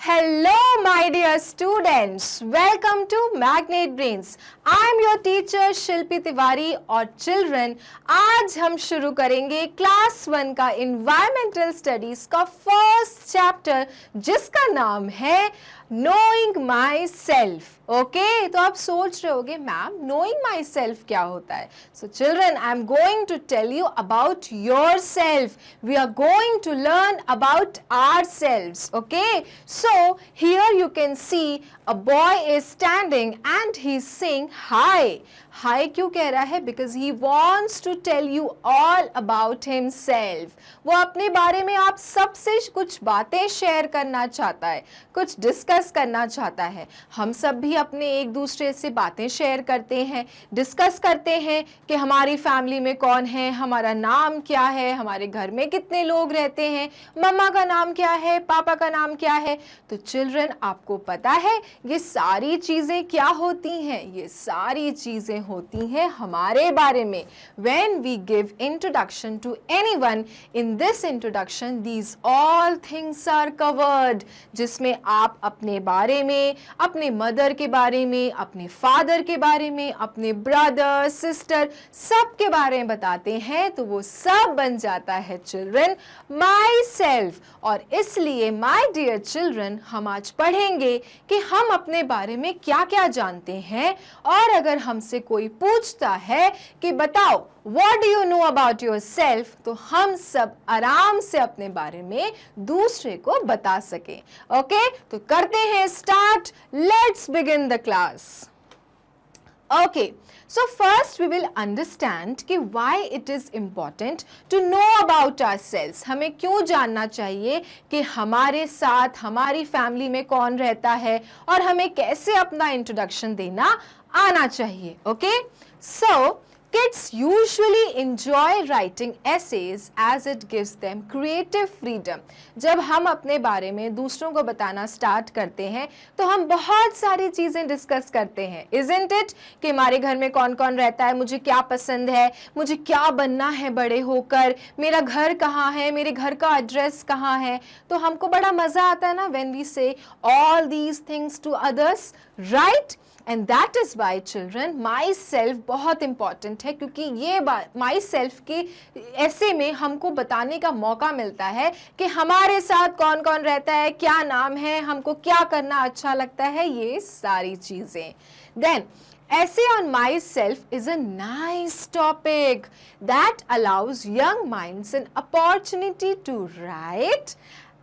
Hello, my dear students. Welcome to Magnet Brains. I am your teacher शिल्पी तिवारी और children आज हम शुरू करेंगे क्लास 1 का इन्वायरमेंटल स्टडीज का फर्स्ट चैप्टर जिसका नाम है नोइंग माई सेल्फ. ओके, तो आप सोच रहे होगे मैम नोइंग माई सेल्फ क्या होता है. So children, I am going to tell you about yourself. We are going to learn about ourselves. Okay, so here you can see a boy is standing and he's saying hi. Hi क्यों कह रहा है? Because he wants to tell you all about himself. वो अपने बारे में आप सबसे कुछ बातें शेयर करना चाहता है, कुछ डिस्कस करना चाहता है. हम सब भी अपने एक दूसरे से बातें शेयर करते हैं, डिस्कस करते हैं कि हमारी फैमिली में कौन है, हमारा नाम क्या है, हमारे घर में कितने लोग रहते हैं, मम्मा का नाम क्या है, पापा का नाम क्या है. तो चिल्ड्रन, आपको पता है ये सारी चीजें क्या होती हैं? ये सारी चीजें होती हैं हमारे बारे में. When we give introduction to anyone, in this introduction these all things are covered. जिसमें आप अपने बारे में, अपने मदर के बारे में, अपने फादर के बारे में, अपने ब्रदर सिस्टर सब के बारे में बताते हैं. तो वो सब बन जाता है चिल्ड्रन माई सेल्फ. और इसलिए माई डियर चिल्ड्रन, हम आज पढ़ेंगे कि हम अपने बारे में क्या क्या जानते हैं. और अगर हमसे कोई पूछता है कि बताओ What do you know about yourself, तो हम सब आराम से अपने बारे में दूसरे को बता सकें. ओके, तो करते हैं start. Let's begin the class. Okay, so first we will understand कि why it is important to know about ourselves. हमें क्यों जानना चाहिए कि हमारे साथ हमारी फैमिली में कौन रहता है और हमें कैसे अपना इंट्रोडक्शन देना आना चाहिए. Okay, so kids usually enjoy writing essays as it gives them creative freedom. जब हम अपने बारे में दूसरों को बताना स्टार्ट करते हैं तो हम बहुत सारी चीज़ें डिस्कस करते हैं, isn't it? कि हमारे घर में कौन कौन रहता है, मुझे क्या पसंद है, मुझे क्या बनना है बड़े होकर, मेरा घर कहाँ है, मेरे घर का एड्रेस कहाँ है. तो हमको बड़ा मज़ा आता है ना when we say all these things to others, right? And that is why children myself बहुत important है, क्योंकि ये myself के ऐसे में हमको बताने का मौका मिलता है कि हमारे साथ कौन कौन रहता है, क्या नाम है, हमको क्या करना अच्छा लगता है, ये सारी चीज़ें. Then essay on myself is a nice topic that allows young minds an opportunity to write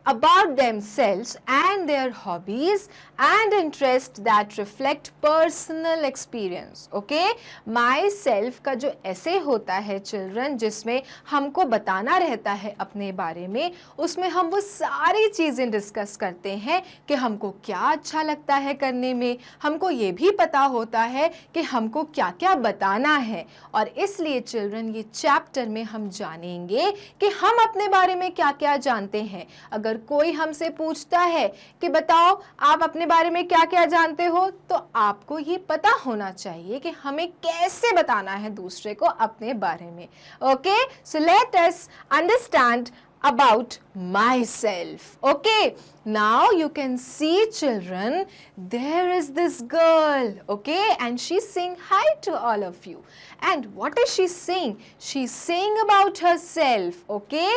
about themselves and their hobbies and interests that reflect personal experience. Okay, myself का जो ऐसे होता है चिल्ड्रन, जिसमें हमको बताना रहता है अपने बारे में, उसमें हम वो सारी चीज़ें डिस्कस करते हैं कि हमको क्या अच्छा लगता है करने में. हमको ये भी पता होता है कि हमको क्या क्या बताना है. और इसलिए चिल्ड्रन ये चैप्टर में हम जानेंगे कि हम अपने बारे में क्या क्या जानते हैं. अगर कोई हमसे पूछता है कि बताओ आप अपने बारे में क्या क्या जानते हो, तो आपको ये पता होना चाहिए कि हमें कैसे बताना है दूसरे को अपने बारे में. Okay, so let us understand about myself. Okay, now you can see children, there is this girl, okay, and she's saying hi to all of you. And what is she saying? She's saying about herself. Okay,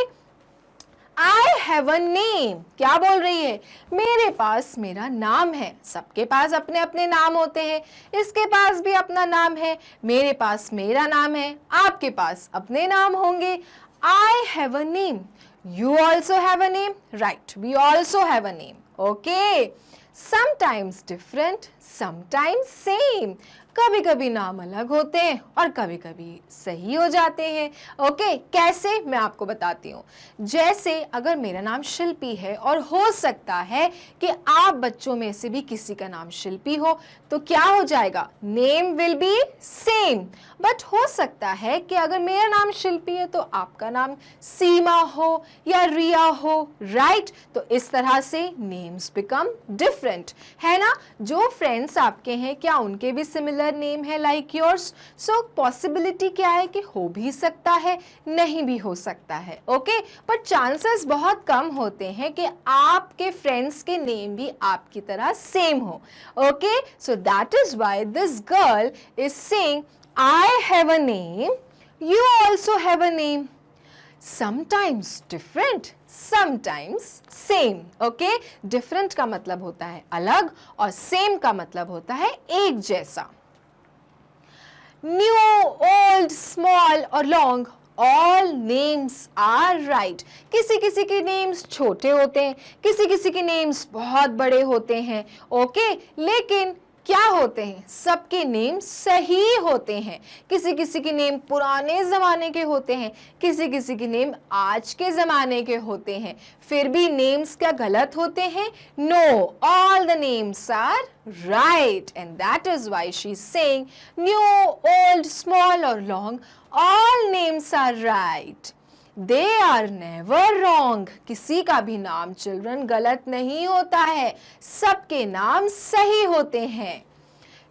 I have a name. क्या बोल रही है? मेरे पास मेरा नाम है. सबके पास अपने अपने नाम होते हैं, इसके पास भी अपना नाम है, मेरे पास मेरा नाम है, आपके पास अपने नाम होंगे. I have a name. You also have a name? Right, we also have a name. Okay, sometimes different, sometimes same. कभी कभी नाम अलग होते हैं और कभी कभी सही हो जाते हैं. ओके, कैसे मैं आपको बताती हूँ. जैसे अगर मेरा नाम शिल्पी है और हो सकता है कि आप बच्चों में से भी किसी का नाम शिल्पी हो, तो क्या हो जाएगा? Name will be same. But हो सकता है कि अगर मेरा नाम शिल्पी है तो आपका नाम सीमा हो या रिया हो, राइट? तो इस तरह से नेम्स बिकम डिफरेंट. डिफरेंट, है ना? जो फ्रेंड्स आपके हैं क्या उनके भी सिमिलर नेम है लाइक योर्स? सो पॉसिबिलिटी क्या है कि हो भी सकता है, नहीं भी हो सकता है, ओके? पर चांसेस बहुत कम होते हैं कि आपके फ्रेंड्स के नेम भी आपकी तरह सेम हो, okay? So that is why this girl is saying I have a name, you also have a name, sometimes different, sometimes same, okay? different का मतलब होता है अलग और same का मतलब होता है एक जैसा। new, old, small और long, all names are right। किसी किसी के नेम्स छोटे होते हैं, किसी किसी के नेम्स बहुत बड़े होते हैं, ओके? लेकिन क्या होते हैं, सबके नेम सही होते हैं। किसी किसी के नेम पुराने ज़माने के होते हैं, किसी किसी के नेम आज के ज़माने के होते हैं। फिर भी नेम्स क्या गलत होते हैं? No, all the names are right and that is why she is saying new, old, small और long, all names are right, they are never wrong. किसी का भी नाम चिल्ड्रन गलत नहीं होता है, सबके नाम सही होते हैं।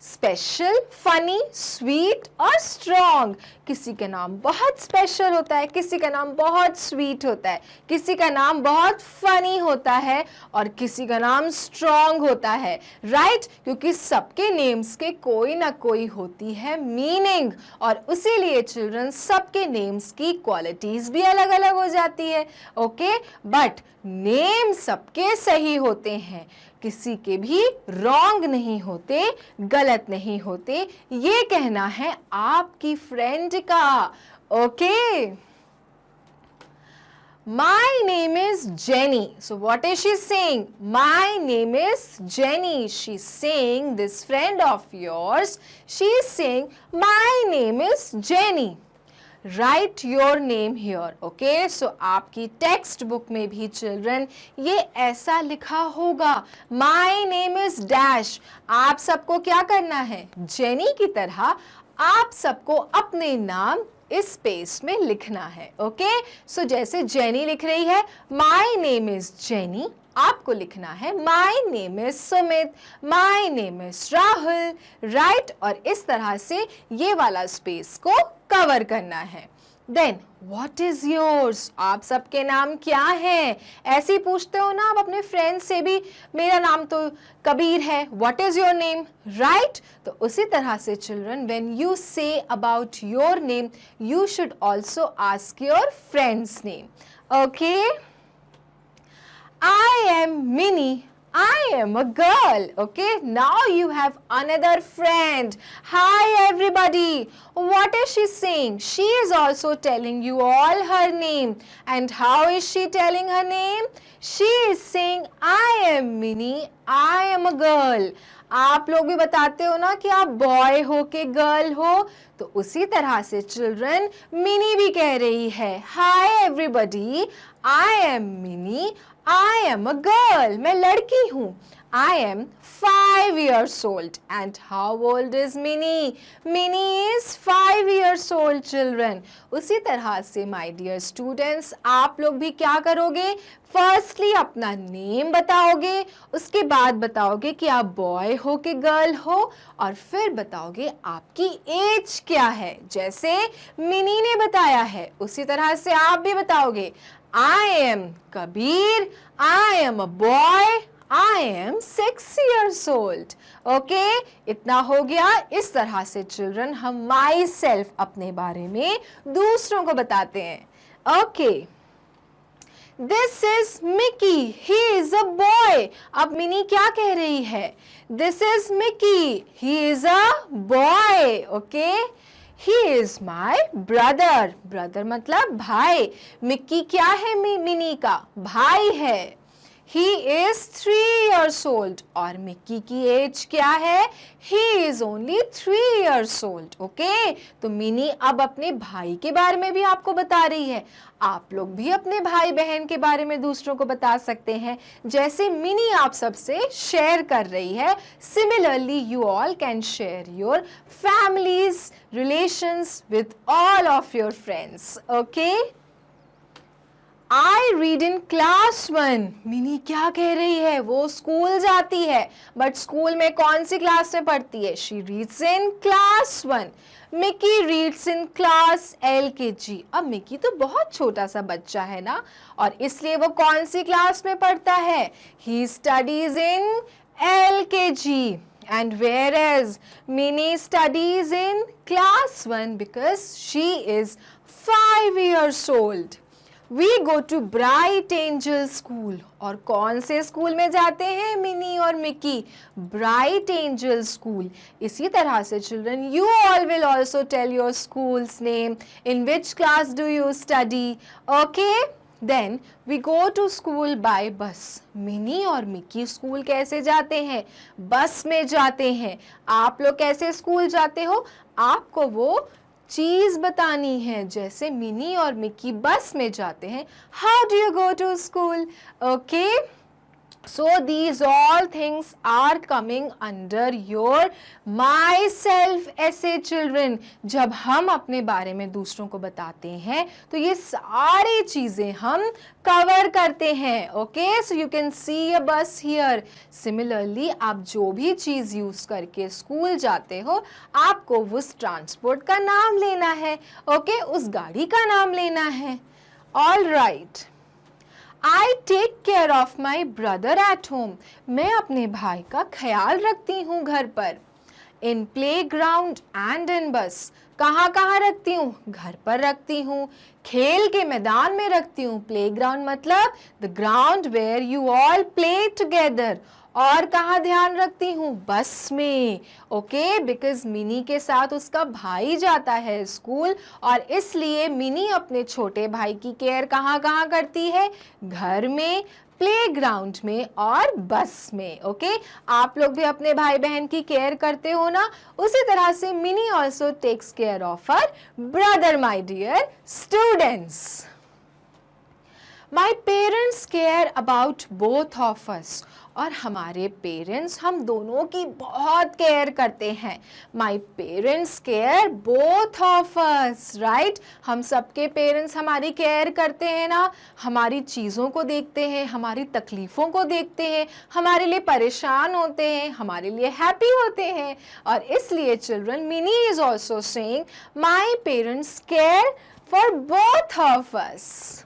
स्पेशल, फनी, स्वीट और स्ट्रॉन्ग, किसी का नाम बहुत स्पेशल होता है, किसी का नाम बहुत स्वीट होता है, किसी का नाम बहुत फनी होता है और किसी का नाम स्ट्रॉन्ग होता है, राइट? क्योंकि सबके नेम्स के कोई ना कोई होती है मीनिंग और उसीलिए चिल्ड्रन सबके नेम्स की क्वालिटीज भी अलग अलग हो जाती है, ओके? बट नेम सबके सही होते हैं, किसी के भी रॉन्ग नहीं होते, गलत नहीं होते, ये कहना है आपकी फ्रेंड का, okay? My name is Jenny. So what is she saying? My name is Jenny. She's saying, this friend of yours, she is saying, my name is Jenny. Write your name here, okay? So आपकी text book में भी children ये ऐसा लिखा होगा, My name is Dash। आप सबको क्या करना है? जेनी की तरह आप सबको अपने नाम इस स्पेस में लिखना है, ओके? सो जैसे जेनी लिख रही है माई नेम इज जेनी, आपको लिखना है my name is Sumit, my name is Rahul, right? और इस तरह से ये वाला स्पेस को कवर करना है। Then what is yours? आप सबके नाम क्या है? ऐसे ही पूछते हो ना आप अपने फ्रेंड से भी, मेरा नाम तो कबीर है, what is your name, right? तो उसी तरह से children when you say about your name you should also ask your friends name, okay? I am Minnie. I am a girl. Okay, now you have another friend. Hi everybody. What is she saying? She is also telling you all her name. And how is she telling her name? She is saying, I am Minnie. I am a girl. आप लोग भी बताते हो ना कि आप boy हो के गर्ल हो, तो उसी तरह से चिल्ड्रन मिनी भी कह रही है, hi everybody, I am mini, I am a girl, मैं लड़की हूँ। I am 5 years old. And how old is Minnie? Minnie is 5 years old, children. उसी तरह से my dear students, आप लोग भी क्या करोगे? फर्स्टली अपना नेम बताओगे, उसके बाद बताओगे कि आप बॉय हो कि गर्ल हो, और फिर बताओगे आपकी एज क्या है। जैसे मिनी ने बताया है उसी तरह से आप भी बताओगे, I am Kabir, I am a boy, I am 6 years old. Okay? इतना हो गया। इस तरह से चिल्ड्रन हम माई सेल्फ अपने बारे में दूसरों को बताते हैं। Okay. This is Mickey. He is a boy. अब मिनी क्या कह रही है? This is Mickey. He is a boy. Okay? He is my brother. Brother मतलब भाई। मिक्की क्या है मिनी का? भाई है। He is 3 years old. और मिक्की की एज क्या है? He is only 3 years old. Okay? तो मिनी अब अपने भाई के बारे में भी आपको बता रही है। आप लोग भी अपने भाई बहन के बारे में दूसरों को बता सकते हैं, जैसे मिनी आप सबसे शेयर कर रही है। Similarly, you all can share your families, relations with all of your friends. Okay? I read in class 1. Mini क्या कह रही है? वो स्कूल जाती है, बट स्कूल में कौन सी क्लास में पढ़ती है? She reads in class 1. Mickey reads in class LKG. अब मिकी तो बहुत छोटा सा बच्चा है ना, और इसलिए वो कौन सी क्लास में पढ़ता है? He studies in LKG. And whereas Minnie studies in class 1 because she is 5 years old. We go to Bright Angel School. और कौन से स्कूल में जाते हैं मिनी और मिकी? Bright Angel School. इसी तरह से children, you all will also tell your school's name. In which class do you study? Okay? Then we go to school by bus. Mini और मिकी स्कूल कैसे जाते हैं? बस में जाते हैं. आप लोग कैसे स्कूल जाते हो? आपको वो चीज बतानी है. जैसे मिनी और मिकी बस में जाते हैं. How do you go to school? Okay? So these all things are coming under your myself essay children. जब हम अपने बारे में दूसरों को बताते हैं तो ये सारी चीजें हम कवर करते हैं. Okay, so you can see a bus here. Similarly, आप जो भी चीज यूज करके स्कूल जाते हो, आपको उस ट्रांसपोर्ट का नाम लेना है. Okay, उस गाड़ी का नाम लेना है. All right. I take care of my brother at home. मैं अपने भाई का ख्याल रखती हूँ घर पर. In playground and in bus. कहाँ कहाँ रखती हूँ? घर पर रखती हूँ, खेल के मैदान में रखती हूँ. Playground मतलब the ground where you all play together. और कहाँ ध्यान रखती हूँ? बस में. ओके, बिकॉज मिनी के साथ उसका भाई जाता है स्कूल, और इसलिए मिनी अपने छोटे भाई की केयर कहाँ कहाँ करती है? घर में, प्लेग्राउंड में और बस में. ओके, आप लोग भी अपने भाई बहन की केयर करते हो ना? उसी तरह से Mini also takes care of her brother. My dear students, my parents care about both of us. और हमारे पेरेंट्स हम दोनों की बहुत केयर करते हैं. माई parents care both of us. Right, हम सबके पेरेंट्स हमारी केयर करते हैं ना. हमारी चीज़ों को देखते हैं, हमारी तकलीफ़ों को देखते हैं, हमारे लिए परेशान होते हैं, हमारे लिए हैप्पी होते हैं. और इसलिए children, mini is also saying my parents care for both of us.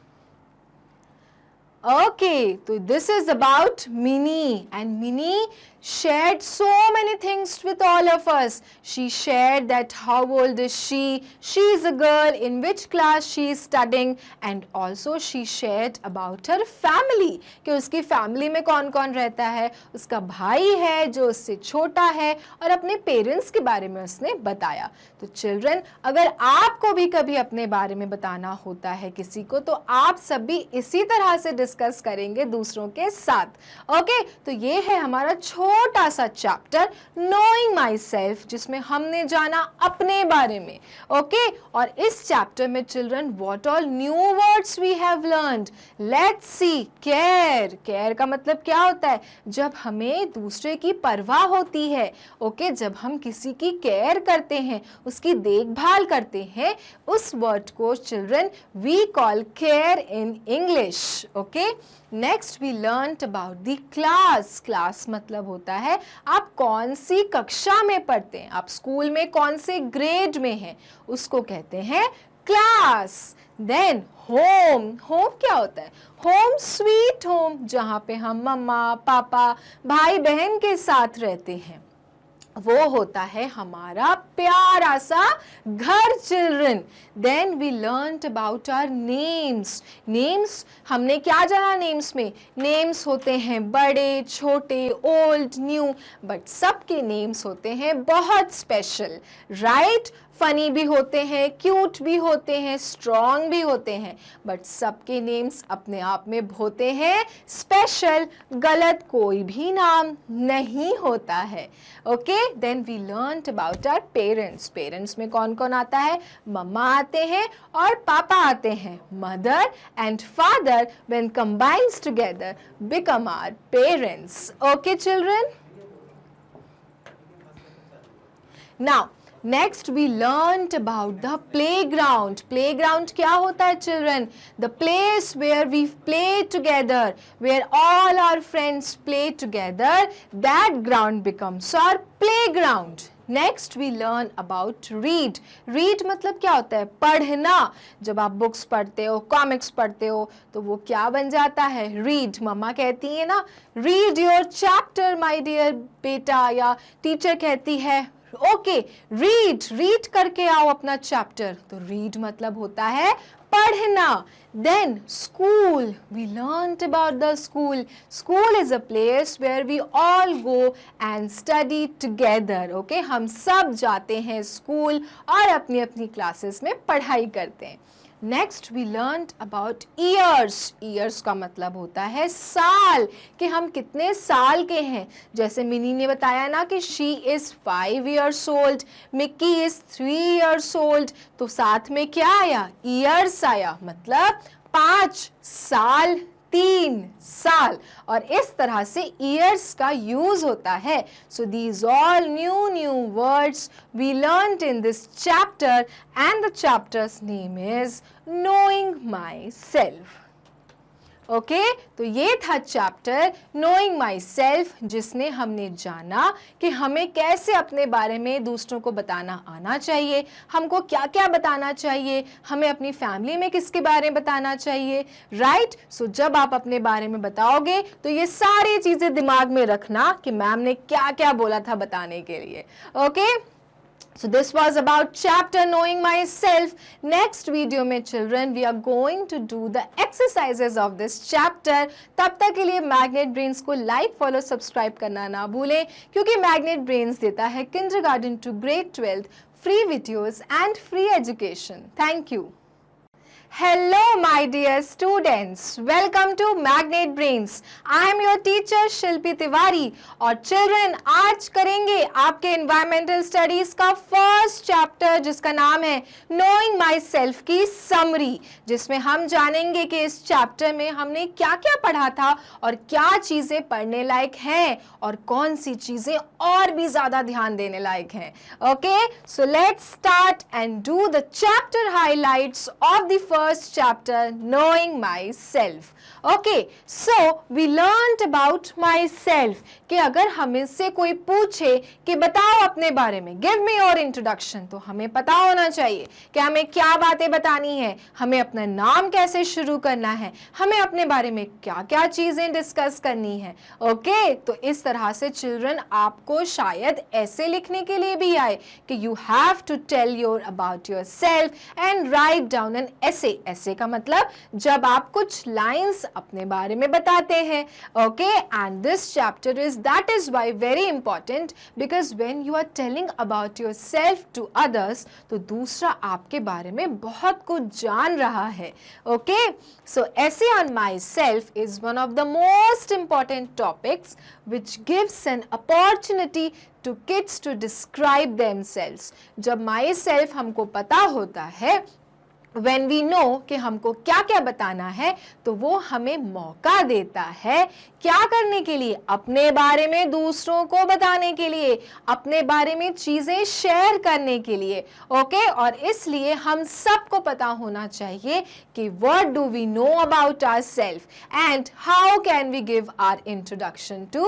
Okay, so this is about Minnie, and Minnie shared so many things with all of us. She shared that how old is she is a girl, in which class she is studying, and also she shared about her family, कि उसकी family में कौन कौन रहता है. उसका भाई है जो उससे छोटा है, और अपने पेरेंट्स के बारे में उसने बताया. तो चिल्ड्रन, अगर आपको भी कभी अपने बारे में बताना होता है किसी को, तो आप सब भी इसी तरह से डिस्कस करेंगे दूसरों के साथ. ओके, तो ये है हमारा छोटा सा चैप्टर नोइंग माई सेल्फ, जिसमें हमने जाना अपने बारे में. ओके, और इस चैप्टर में children, what all new words we have learned. Let's see. Care. Care का मतलब क्या होता है? जब हमें दूसरे की परवाह होती है. ओके, जब हम किसी की केयर करते हैं, उसकी देखभाल करते हैं, उस वर्ड को children we call care in English. Okay, next we learned about the class. Class मतलब होता है आप कौन सी कक्षा में पढ़ते हैं, आप स्कूल में कौन से ग्रेड में हैं, उसको कहते हैं क्लास. Then home. होम क्या होता है? होम स्वीट होम, जहाँ पे हम मम्मा पापा भाई बहन के साथ रहते हैं, वो होता है हमारा प्यारा सा घर. Children, then we learned about our names. Names, हमने क्या जाना नेम्स में? नेम्स होते हैं बड़े, छोटे, ओल्ड, न्यू, बट सबके नेम्स होते हैं बहुत स्पेशल. राइट, फनी भी होते हैं, क्यूट भी होते हैं, स्ट्रॉन्ग भी होते हैं, बट सबके नेम्स अपने आप में होते हैं स्पेशल. गलत कोई भी नाम नहीं होता है. Okay, then we learned about our parents. Parents में कौन कौन आता है? मम्मा आते हैं और पापा आते हैं. Mother and father when combines together become our parents. Okay children, now next we learned about the playground. Playground क्या होता है children? The place where we play together, where all our friends play together, that ground becomes our playground. Next we learn about read. Read मतलब क्या होता है? पढ़ना. जब आप बुक्स पढ़ते हो, कॉमिक्स पढ़ते हो, तो वो क्या बन जाता है? रीड. मम्मा कहती है ना, read your chapter my dear बेटा, या टीचर कहती है ओके रीड करके आओ अपना चैप्टर. तो रीड मतलब होता है पढ़ना. Then school, we learned about the school. School is a place where we all go and study together. Okay, हम सब जाते हैं स्कूल और अपनी अपनी क्लासेस में पढ़ाई करते हैं. Next we learn about years. Years का मतलब होता है साल, कि हम कितने साल के हैं. जैसे मिनी ने बताया ना कि she is 5 years old, Mickey is 3 years old. तो साथ में क्या आया? ईयर्स आया. मतलब 5 साल, 3 साल, और इस तरह से ईयर्स का यूज होता है. So these all new words we learned in this chapter, and the chapter's name is knowing myself. Okay, तो ये था चैप्टर नोइंग माई सेल्फ, जिसने हमने जाना कि हमें कैसे अपने बारे में दूसरों को बताना आना चाहिए, हमको क्या क्या बताना चाहिए, हमें अपनी फैमिली में किसके बारे में बताना चाहिए. राइट. सो जब आप अपने बारे में बताओगे तो ये सारी चीज़ें दिमाग में रखना कि मैम ने क्या क्या बोला था बताने के लिए. Okay, so this was about chapter knowing myself. Next video में children we are going to do the exercises of this chapter. तब तक के लिए मैग्नेट ब्रेन्स को लाइक, फॉलो, सब्सक्राइब करना ना भूलें, क्योंकि मैग्नेट ब्रेन्स देता है kindergarten to grade 12 free videos and free education. Thank you. Hello my dear students, welcome to Magnet Brains. I am your teacher शिल्पी तिवारी. और children आज करेंगे आपके environmental studies का फर्स्ट चैप्टर, जिसका नाम है Knowing Myself की समरी, जिसमें हम जानेंगे कि इस चैप्टर में हमने क्या क्या पढ़ा था और क्या चीज़ें पढ़ने लायक हैं और कौन सी चीज़ें और भी ज़्यादा ध्यान देने लायक हैं. Okay, so let's start and do the chapter highlights of the first chapter knowing myself. Okay, so we learned about myself कि अगर हमें से कोई पूछे कि बताओ अपने बारे में, give me your introduction, तो हमें पता होना चाहिए कि हमें क्या बातें बतानी है, हमें अपना नाम कैसे शुरू करना है, हमें अपने बारे में क्या क्या चीज़ें डिस्कस करनी है. ओके, तो इस तरह से चिल्ड्रन आपको शायद ऐसे लिखने के लिए भी आए कि you have to tell your about yourself and write down an essay. ऐसे का मतलब जब आप कुछ लाइंस अपने बारे में बताते हैं. Okay, and this chapter is that is why very important, because when you are telling about yourself to others, तो दूसरा आपके बारे में बहुत कुछ जान रहा है. Okay, so essay on myself is one of the most important topics which gives an opportunity to kids to describe themselves. जब myself हमको पता होता है, when we know कि हमको क्या क्या बताना है, तो वो हमें मौका देता है क्या करने के लिए? अपने बारे में दूसरों को बताने के लिए, अपने बारे में चीज़ें शेयर करने के लिए. ओके, और इसलिए हम सबको पता होना चाहिए कि what do we know about ourselves and how can we give our introduction to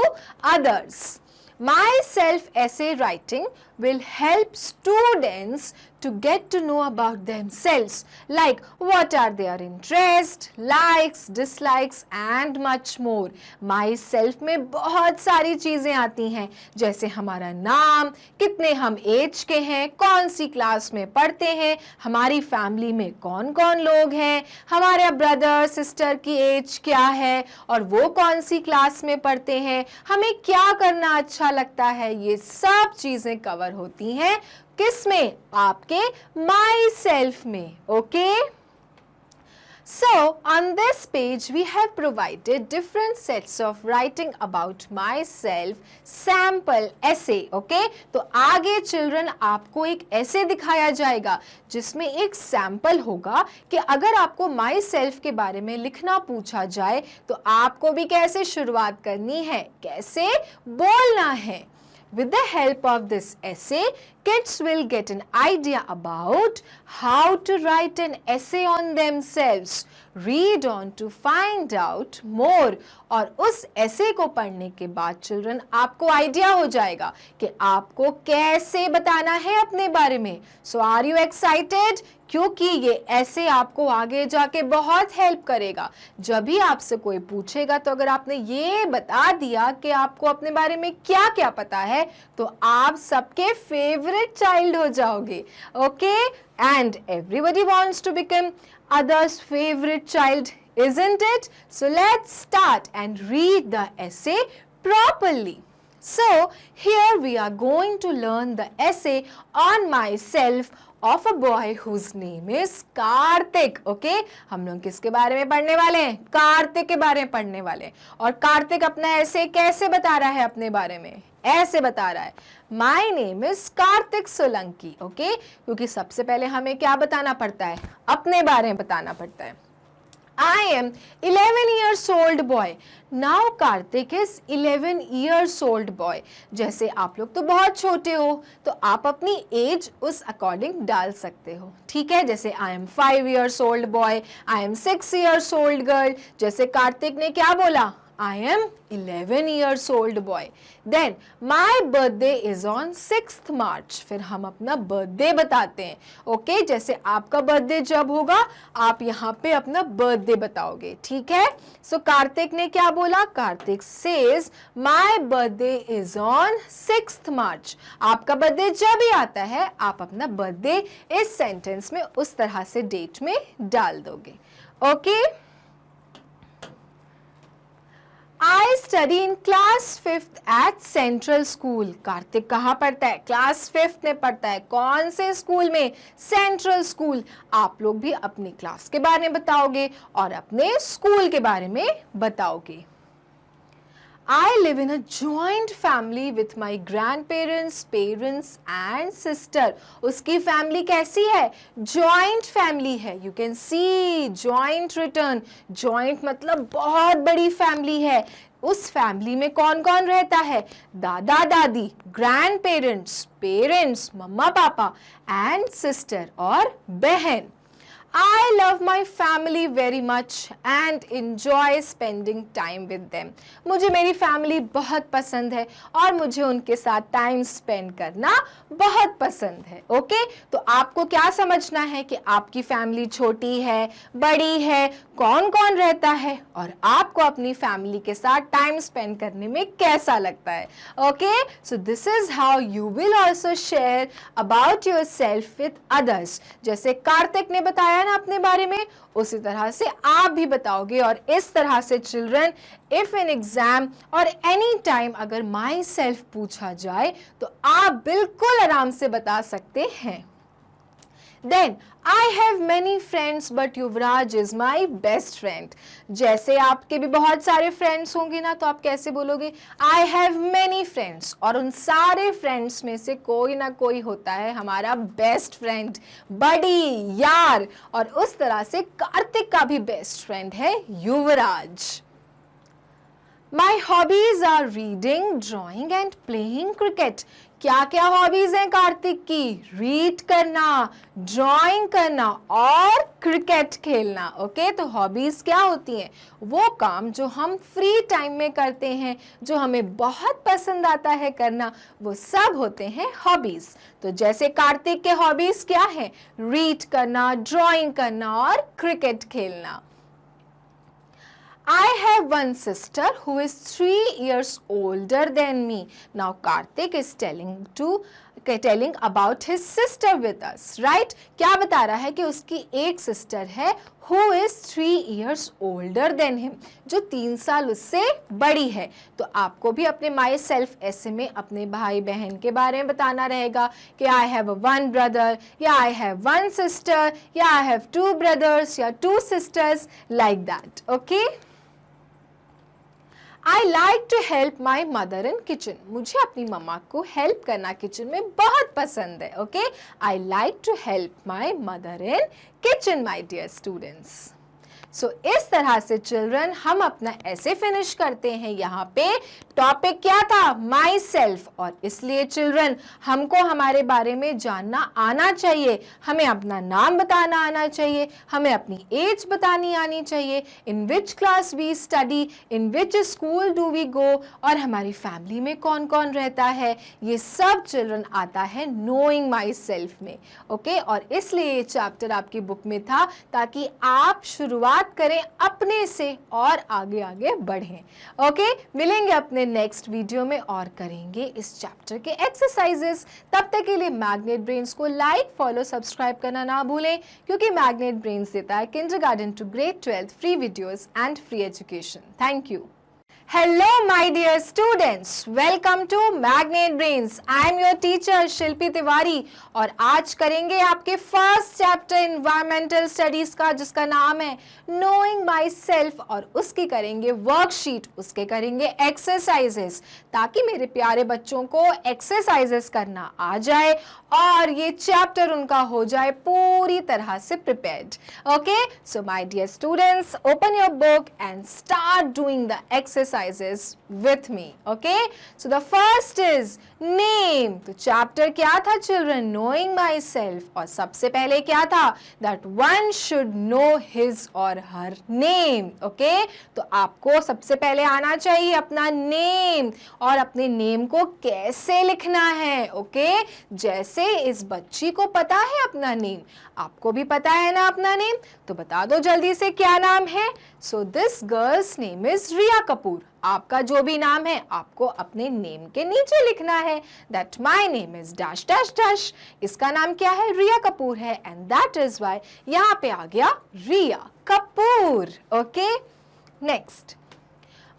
others. Myself essay writing will help students to get to know about themselves, like what are their interests, likes, dislikes and much more. Myself में बहुत सारी चीज़ें आती हैं, जैसे हमारा नाम, कितने हम एज के हैं, कौन सी क्लास में पढ़ते हैं, हमारी फैमिली में कौन कौन लोग हैं, हमारे ब्रदर सिस्टर की एज क्या है और वो कौन सी क्लास में पढ़ते हैं, हमें क्या करना अच्छा लगता है. ये सब चीज़ें कवर होती हैं किसमें? आपके माई सेल्फ में. Okay, so on this page we have provided different sets of writing about myself sample essay. okay, तो आगे चिल्ड्रन आपको एक ऐसे दिखाया जाएगा जिसमें एक सैंपल होगा कि अगर आपको माई सेल्फ के बारे में लिखना पूछा जाए तो आपको भी कैसे शुरुआत करनी है, कैसे बोलना है. With the help of this essay, kids will get an idea about how to write an essay on themselves. Read on to find out more. और उस ऐसे को पढ़ने के बाद चिल्ड्रन आपको आइडिया हो जाएगा कि आपको कैसे बताना है अपने बारे में. सो आर यू एक्साइटेड? क्योंकि ये ऐसे आपको आगे जाके बहुत हेल्प करेगा. जब भी आपसे कोई पूछेगा तो अगर आपने ये बता दिया कि आपको अपने बारे में क्या क्या पता है तो आप सबके फेवरेट चाइल्ड हो जाओगे. Okay, and everybody wants to become others' favorite child, isn't it? So let's start and read the essay properly. So here we are going to learn the essay on myself of a boy whose name is Karthik. Okay, हम लोग किसके बारे में पढ़ने वाले हैं? कार्तिक के बारे में पढ़ने वाले हैं. और कार्तिक अपना ऐसे कैसे बता रहा है अपने बारे में? ऐसे बता रहा है, my name is Kartik Solanki. Okay, क्योंकि सबसे पहले हमें क्या बताना पड़ता है? अपने बारे में बताना पड़ता है. I am 11 years old boy. Now Karthik is 11 years old boy. जैसे आप लोग तो बहुत छोटे हो तो आप अपनी एज उस अकॉर्डिंग डाल सकते हो. ठीक है, जैसे I am 5 years old boy, I am 6 years old girl. जैसे कार्तिक ने क्या बोला? I am 11 years old boy. Then my birthday is on 6th March. फिर हम अपना बर्थडे बताते हैं. ओके, जैसे आपका बर्थडे जब होगा आप यहाँ पे अपना बर्थडे बताओगे. ठीक है, सो कार्तिक ने क्या बोला? Kartik says my birthday is on 6th March. आपका बर्थडे जब भी आता है आप अपना बर्थडे इस सेंटेंस में उस तरह से डेट में डाल दोगे. Okay, I study in class 5th at Central School. Kartik कहाँ पढ़ता है? क्लास 5th में पढ़ता है. कौन से स्कूल में? Central school. आप लोग भी अपनी क्लास के बारे में बताओगे और अपने स्कूल के बारे में बताओगे. I live in a joint family with my grandparents, parents and sister. उसकी फैमिली कैसी है? Joint family है. You can see joint written. Joint मतलब बहुत बड़ी फैमिली है. उस फैमिली में कौन कौन रहता है? दादा दादी, ग्रैंड पेरेंट्स, पेरेंट्स मम्मा पापा एंड सिस्टर और बहन. I love my family very much and enjoy spending time with them. मुझे मेरी फैमिली बहुत पसंद है और मुझे उनके साथ टाइम स्पेंड करना बहुत पसंद है. ओके, तो आपको क्या समझना है कि आपकी फैमिली छोटी है, बड़ी है, कौन कौन रहता है और आपको अपनी फैमिली के साथ टाइम स्पेंड करने में कैसा लगता है. Okay, so this is how you will also share about your self with others. जैसे कार्तिक ने बताया ना अपने बारे में, उसी तरह से आप भी बताओगे. और इस तरह से चिल्ड्रन, इफ इन एग्जाम और एनी टाइम अगर माई सेल्फ पूछा जाए तो आप बिल्कुल आराम से बता सकते हैं. Then I have many friends but Yuvraj is my best friend. जैसे आपके भी बहुत सारे फ्रेंड्स होंगे ना तो आप कैसे बोलोगे? I have many friends. और उन सारे फ्रेंड्स में से कोई ना कोई होता है हमारा बेस्ट फ्रेंड, बड़ी, यार. और उस तरह से कार्तिक का भी बेस्ट फ्रेंड है युवराज. My hobbies are reading, drawing and playing cricket. क्या क्या हॉबीज हैं कार्तिक की? रीड करना, ड्राइंग करना और क्रिकेट खेलना. ओके, तो हॉबीज क्या होती हैं? वो काम जो हम फ्री टाइम में करते हैं, जो हमें बहुत पसंद आता है करना, वो सब होते हैं हॉबीज. तो जैसे कार्तिक के हॉबीज क्या हैं? रीड करना, ड्राइंग करना और क्रिकेट खेलना. I have one sister who is 3 years older than me. Now Karthik is telling about his sister with us, right? क्या बता रहा है कि उसकी एक सिस्टर है who is 3 years older than him, जो 3 साल उससे बड़ी है. तो आपको भी अपने माई सेल्फ ऐसे में अपने भाई बहन के बारे में बताना रहेगा कि I have one brother या I have one sister या I have 2 brothers या 2 sisters, like that. Okay? I like to help my mother in kitchen. मुझे अपनी मम्मा को हेल्प करना किचन में बहुत पसंद है. Okay, I like to help my mother in kitchen, my dear students. सो इस तरह से चिल्ड्रन हम अपना ऐसे फिनिश करते हैं। यहाँ पे टॉपिक क्या था? My self. और इसलिए चिल्ड्रन हमको हमारे बारे में जानना आना चाहिए, हमें अपना नाम बताना आना चाहिए, हमें अपनी एज बतानी आनी चाहिए, in which class we study, in which school do we go, और हमारी फैमिली में कौन कौन रहता है, ये सब चिल्ड्रन आता है नोइंग माई सेल्फ में। ओके, और इसलिए ये चैप्टर आपकी बुक में था ताकि आप शुरुआत करें अपने से और आगे आगे बढ़ें। ओके, मिलेंगे अपने नेक्स्ट वीडियो में और करेंगे इस चैप्टर के एक्सरसाइजेस। तब तक के लिए मैग्नेट ब्रेन्स को लाइक, फॉलो, सब्सक्राइब करना ना भूलें, क्योंकि मैग्नेट ब्रेन्स देता है kindergarten to grade 12 free videos and free education. Thank you. Hello my dear students, welcome to Magnet Brains. I am your teacher शिल्पी तिवारी और आज करेंगे आपके फर्स्ट चैप्टर इन्वायरमेंटल स्टडीज का, जिसका नाम है Knowing Myself, और उसकी करेंगे वर्कशीट, उसके करेंगे एक्सरसाइजेस, ताकि मेरे प्यारे बच्चों को एक्सरसाइजेस करना आ जाए और ये चैप्टर उनका हो जाए पूरी तरह से prepared. Okay, so my dear students, open your book and start doing the exercise with me. Okay, so the first is name. तो चैप्टर क्या था चिल्ड्रन? Knowing myself। और सबसे पहले क्या था? That one should know his or her name. Okay, तो आपको सबसे पहले आना चाहिए अपना नेम, और अपने नेम को कैसे लिखना है। ओके, जैसे इस बच्ची को पता है अपना नेम, आपको भी पता है ना अपना नेम, तो बता दो जल्दी से क्या नाम है। So this girl's name is Riya Kapoor. आपका जो भी नाम है आपको अपने नेम के नीचे लिखना है that my name is dash dash dash. इसका नाम क्या है? रिया कपूर है, एंड दैट इज वाई यहाँ पे आ गया Riya Kapoor. Okay, next,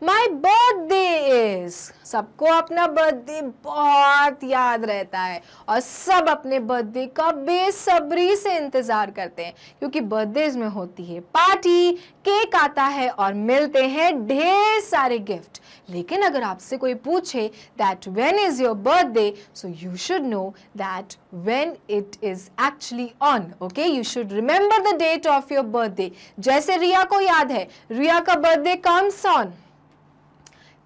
my birthday is. सबको अपना बर्थडे बहुत याद रहता है और सब अपने बर्थडे का बेसब्री से इंतजार करते हैं, क्योंकि बर्थडेज में होती है पार्टी, केक आता है और मिलते हैं ढेर सारे गिफ्ट। लेकिन अगर आपसे कोई पूछे that when is your birthday, so you should know that when it is actually on. Okay, you should remember the date of your birthday. जैसे रिया को याद है, रिया का birthday comes on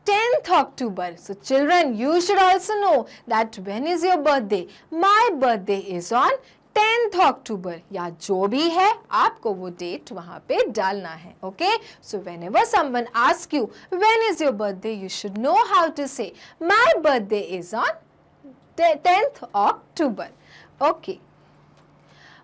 10th October. So children, you should also know that when is your birthday? My birthday is on 10th October. या जो भी है आपको वो डेट वहाँ पे डालना है। Okay? So whenever someone asks you when is your birthday, you should know how to say my birthday is on 10th October. Okay.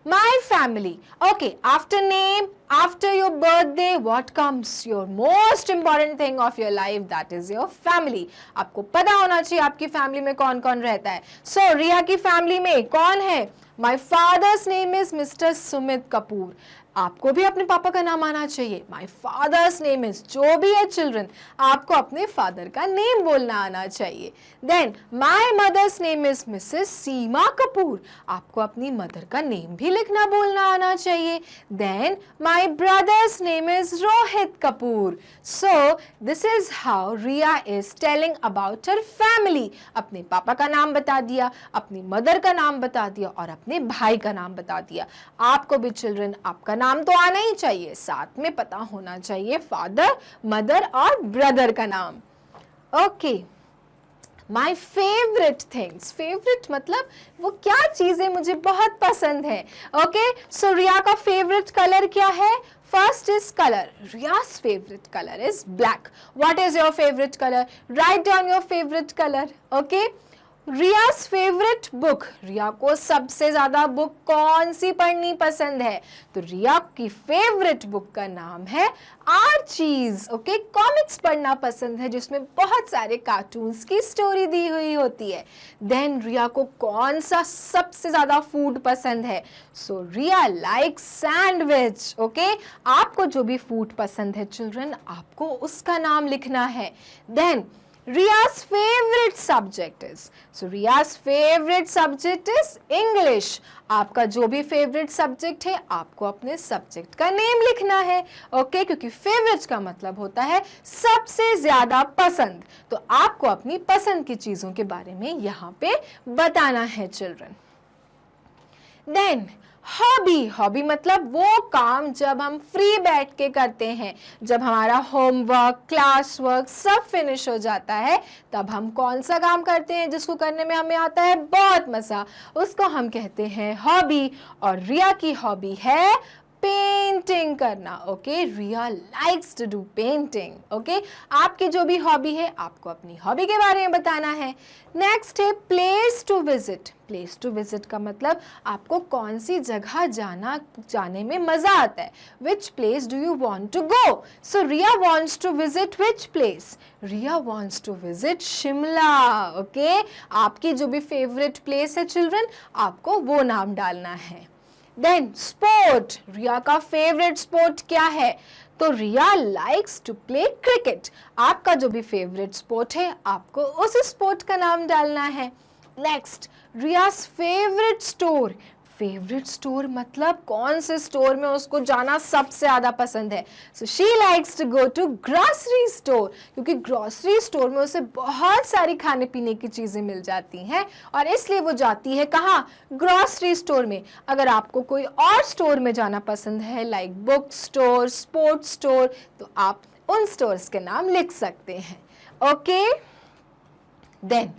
My family. Okay, after name, after your birthday, what comes? Your most important thing of your life, that is your family. आपको पता होना चाहिए आपकी family में कौन कौन रहता है। So, रिया की फैमिली में कौन है? My father's name is Mr. Sumit Kapoor. आपको भी अपने पापा का नाम आना चाहिए। My father's name is, जो भी है चिल्ड्रन, आपको अपने फादर का नेम बोलना आना चाहिए। Then my mother's name is Mrs. सीमा कपूर। आपको अपनी मदर का नेम भी लिखना बोलना आना चाहिए। Then my brother's name is Rohit Kapoor. So this is how Riya is telling about her family। अपने पापा का नाम बता दिया, अपनी मदर का नाम बता दिया और अपने भाई का नाम बता दिया। आपको भी चिल्ड्रन आपका नाम तो आना ही चाहिए, साथ में पता होना चाहिए फादर, मदर और ब्रदर का नाम। Okay, my favourite things. Favourite मतलब वो क्या चीजें मुझे बहुत पसंद है। ओके, सो रिया का फेवरेट कलर क्या है? First is color. Riya's favorite color is black. What is your favorite color? Write down your favorite color. Okay. Riya's favourite book. Riya को सबसे ज्यादा बुक कौन सी पढ़नी पसंद है? तो रिया की फेवरेट बुक का नाम है आर्चीज। ओके, कॉमिक्स पढ़ना पसंद है जिसमें बहुत सारे कार्टून्स की स्टोरी दी हुई होती है। देन रिया को कौन सा सबसे ज्यादा फूड पसंद है? सो रिया लाइक सैंडविच। ओके, आपको जो भी फूड पसंद है चिल्ड्रन, आपको उसका नाम लिखना है। Then Riya's favorite subject is, so Riya's favorite subject is English. आपका जो भी फेवरेट सब्जेक्ट है आपको अपने सब्जेक्ट का नेम लिखना है। ओके, क्योंकि फेवरेट का मतलब होता है सबसे ज्यादा पसंद, तो आपको अपनी पसंद की चीजों के बारे में यहाँ पे बताना है चिल्ड्रन। देन हॉबी, हॉबी मतलब वो काम जब हम फ्री बैठ के करते हैं, जब हमारा होमवर्क, क्लास वर्क सब फिनिश हो जाता है, तब हम कौन सा काम करते हैं जिसको करने में हमें आता है बहुत मजा, उसको हम कहते हैं हॉबी। और रिया की हॉबी है पेंटिंग करना। Okay, Riya likes to do painting. Okay, आपकी जो भी हॉबी है आपको अपनी हॉबी के बारे में बताना है। नेक्स्ट है place to visit. Place to visit का मतलब आपको कौन सी जगह जाने में मजा आता है। Which place do you want to go? So Riya wants to visit which place? Riya wants to visit Shimla. Okay, आपकी जो भी फेवरेट प्लेस है चिल्ड्रन, आपको वो नाम डालना है। देन स्पोर्ट, रिया का फेवरेट स्पोर्ट क्या है? तो रिया लाइक्स टू प्ले क्रिकेट। आपका जो भी फेवरेट स्पोर्ट है आपको उस स्पोर्ट का नाम डालना है। नेक्स्ट, रियाज फेवरेट स्टोर। फेवरेट स्टोर मतलब कौन से स्टोर में उसको जाना सबसे ज्यादा पसंद है। So she likes to go to grocery store, क्योंकि ग्रोसरी स्टोर में उसे बहुत सारी खाने पीने की चीजें मिल जाती हैं और इसलिए वो जाती है कहाँ? ग्रोसरी स्टोर में। अगर आपको कोई और स्टोर में जाना पसंद है like book store, sports store, तो आप उन स्टोर्स के नाम लिख सकते हैं। Okay, then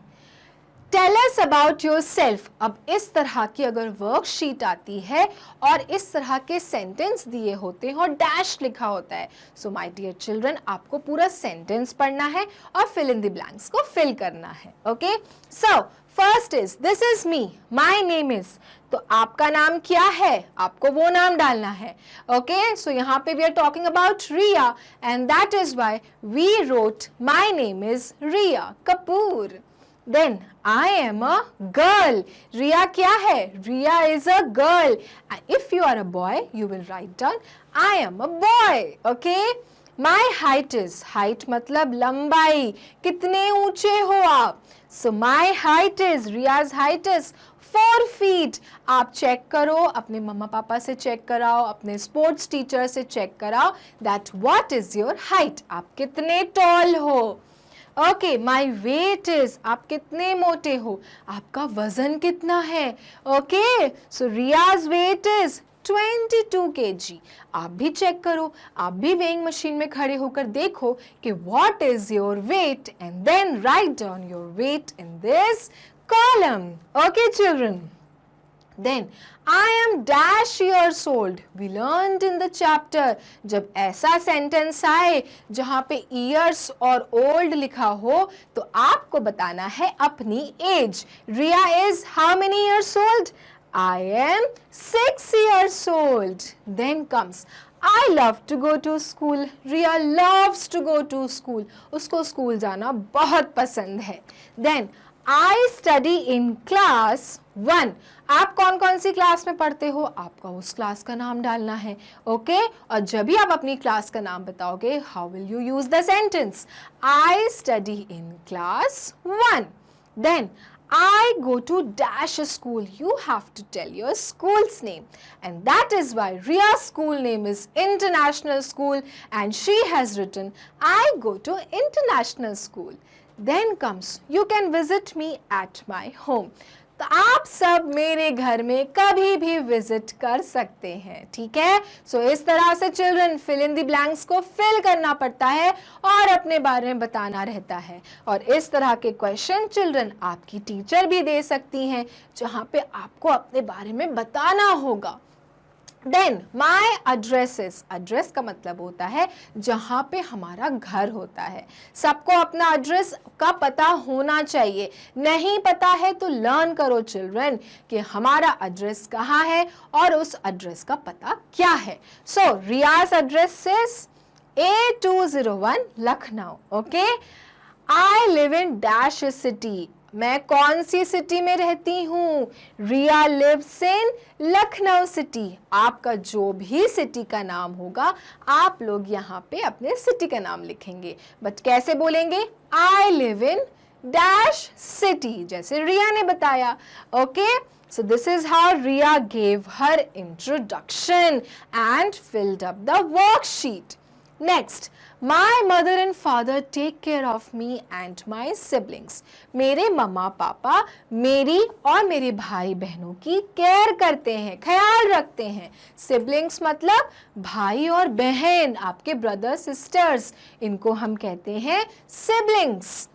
tell us about yourself. अब इस तरह की अगर वर्कशीट आती है और इस तरह के सेंटेंस दिए होते हैं और डैश लिखा होता है, सो माय डियर चिल्ड्रन आपको पूरा सेंटेंस पढ़ना है और फिल इन द ब्लैंक्स को फिल करना है। Okay, so first is this is me, my name is. तो आपका नाम क्या है? आपको वो नाम डालना है। ओके, सो यहाँ पे we are talking about Riya and that is why we wrote my name is Riya Kapoor. Then I am a girl. Riya क्या है? Riya is a girl. And if you are a boy, you will write down I am a boy. Okay? My height is, height मतलब लंबाई, कितने ऊंचे हो आप? So my height is, Riya's height is 4 feet. आप check करो, अपने मम्मा पापा से चेक कराओ, अपने स्पोर्ट्स टीचर से चेक कराओ that what is your height? आप कितने टॉल हो? ओके, माई वेट इज, आप कितने मोटे हो? आपका वजन कितना है? Okay, so Riya's weight is 22 kg। आप भी चेक करो, आप भी वेइंग मशीन में खड़े होकर देखो कि what is your weight and then write down your weight in this column. Okay children, Then I am dash years old. We learned in the chapter. जब ऐसा सेंटेंस आए जहाँ पे years और old लिखा हो तो आपको बताना है अपनी age. Riya is how many years old? I am 6 years old. Then comes I love to go to school. Riya loves to go to school. उसको स्कूल जाना बहुत पसंद है। Then I study in class 1. आप कौन कौन सी क्लास में पढ़ते हो? आपका उस क्लास का नाम डालना है। ओके, और जब भी आप अपनी क्लास का नाम बताओगे, how will you use the sentence? I study in class 1. Then I go to dash school. You have to tell your school's name. And that is why Riya's school name is International School and she has written, I go to International School. Then comes, you can visit me at my home. तो आप सब मेरे घर में कभी भी visit कर सकते हैं, ठीक है? सो इस तरह से children fill in the blanks को फिल करना पड़ता है और अपने बारे में बताना रहता है। और इस तरह के क्वेश्चन चिल्ड्रन आपकी टीचर भी दे सकती हैं जहाँ पे आपको अपने बारे में बताना होगा। देन माई एड्रेसेस, एड्रेस का मतलब होता है जहाँ पे हमारा घर होता है। सबको अपना एड्रेस का पता होना चाहिए, नहीं पता है तो लर्न करो चिल्ड्रन कि हमारा एड्रेस कहाँ है और उस एड्रेस का पता क्या है। So Riya's address is A201 Lucknow. Okay, I live in dash city, मैं कौन सी सिटी में रहती हूँ? Riya lives in Lucknow city. आपका जो भी सिटी का नाम होगा आप लोग यहाँ पे अपने सिटी का नाम लिखेंगे, बट कैसे बोलेंगे? आई लिव इन डैश सिटी, जैसे रिया ने बताया। Okay, so this is how Riya gave her introduction and filled up the worksheet. Next, my mother and father take care of me and my siblings. मेरे मम्मा पापा मेरी और मेरे भाई बहनों की केयर करते हैं, ख्याल रखते हैं। सिबलिंग्स मतलब भाई और बहन, आपके ब्रदर सिस्टर्स, इनको हम कहते हैं siblings.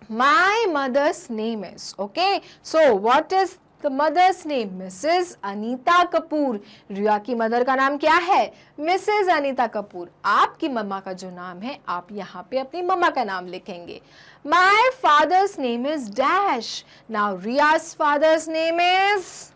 My mother's name is, okay, so what is the mother's name? Mrs. Anita Kapoor. Riya की मदर का नाम क्या है? मिसेस अनीता कपूर। आपकी मम्मा का जो नाम है, आप यहाँ पे अपनी मम्मा का नाम लिखेंगे। My father's name is Dash. Now Riya's father's name is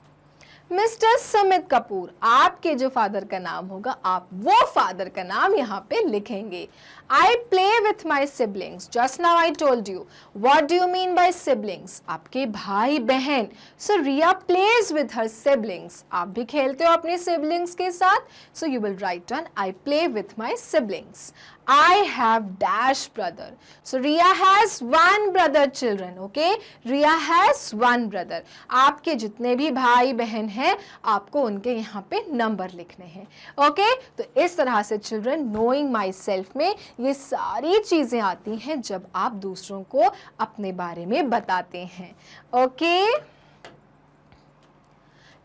mister Sumit Kapoor. आपके जो फादर का नाम होगा, आप वो फादर का नाम यहाँ पे लिखेंगे। I play with my siblings. Just now I told you. What do you mean by siblings? आपके भाई बहन। So Riya plays with her siblings. आप भी खेलते हो अपने siblings के साथ। So you will write down I play with my siblings. I have dash brother. So Riya has one brother children. Okay? Riya has one brother. आपके जितने भी भाई बहन हैं, आपको उनके यहाँ पे नंबर लिखने हैं। Okay? तो इस तरह से children, knowing myself में ये सारी चीजें आती हैं जब आप दूसरों को अपने बारे में बताते हैं। Okay,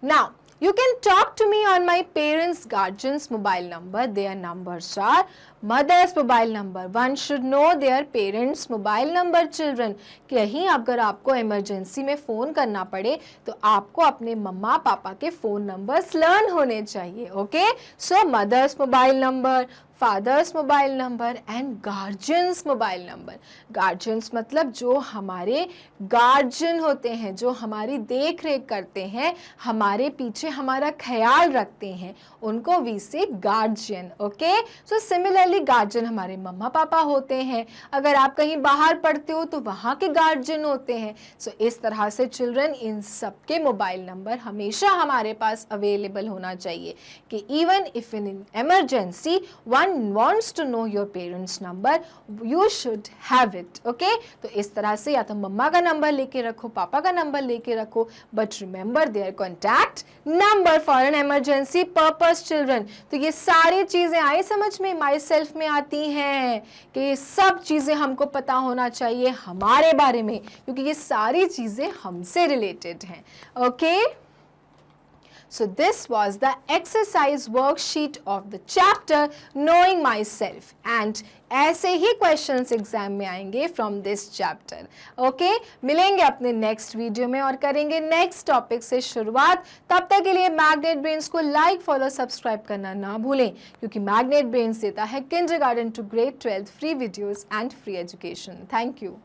now you can talk to me on my parents guardians mobile number. Their numbers are mother's mobile number. One should know their parents mobile number children. कहीं अगर आपको इमरजेंसी में फ़ोन करना पड़े तो आपको अपने मम्मा पापा के फ़ोन नंबर्स लर्न होने चाहिए। Okay, so mother's mobile number, father's mobile number and guardian's mobile number. Guardians मतलब जो हमारे गार्जियन होते हैं, जो हमारी देख रेख करते हैं, हमारे पीछे हमारा ख्याल रखते हैं, उनको वी से guardian. Okay, so similarly guardian हमारे मम्मा पापा होते हैं। अगर आप कहीं बाहर पढ़ते हो तो वहाँ के गार्जियन होते हैं। सो इस तरह से चिल्ड्रन, इन सब के मोबाइल नंबर हमेशा हमारे पास अवेलेबल होना चाहिए कि even if in emergency one wants to know your parents number, you should have it. Okay? तो इस तरह से या तो मम्मा का नंबर लेके रखो, पापा का नंबर लेके रखो, but remember their contact number for an emergency purpose children. तो ये सारी चीजें आई समझ में, माई सेल्फ में आती हैं कि ये सब चीजें हमको पता होना चाहिए हमारे बारे में, क्योंकि ये सारी चीजें हमसे रिलेटेड हैं। Okay, So this was the exercise worksheet of the chapter Knowing Myself, and ऐसे ही questions एग्जाम में आएंगे from this chapter. Okay? मिलेंगे अपने नेक्स्ट वीडियो में और करेंगे नेक्स्ट टॉपिक से शुरुआत। तब तक के लिए मैग्नेट ब्रेन्स को लाइक, फॉलो, सब्सक्राइब करना ना भूलें, क्योंकि मैग्नेट ब्रेन्स देता है kindergarten to grade 12 free videos and free education. Thank you.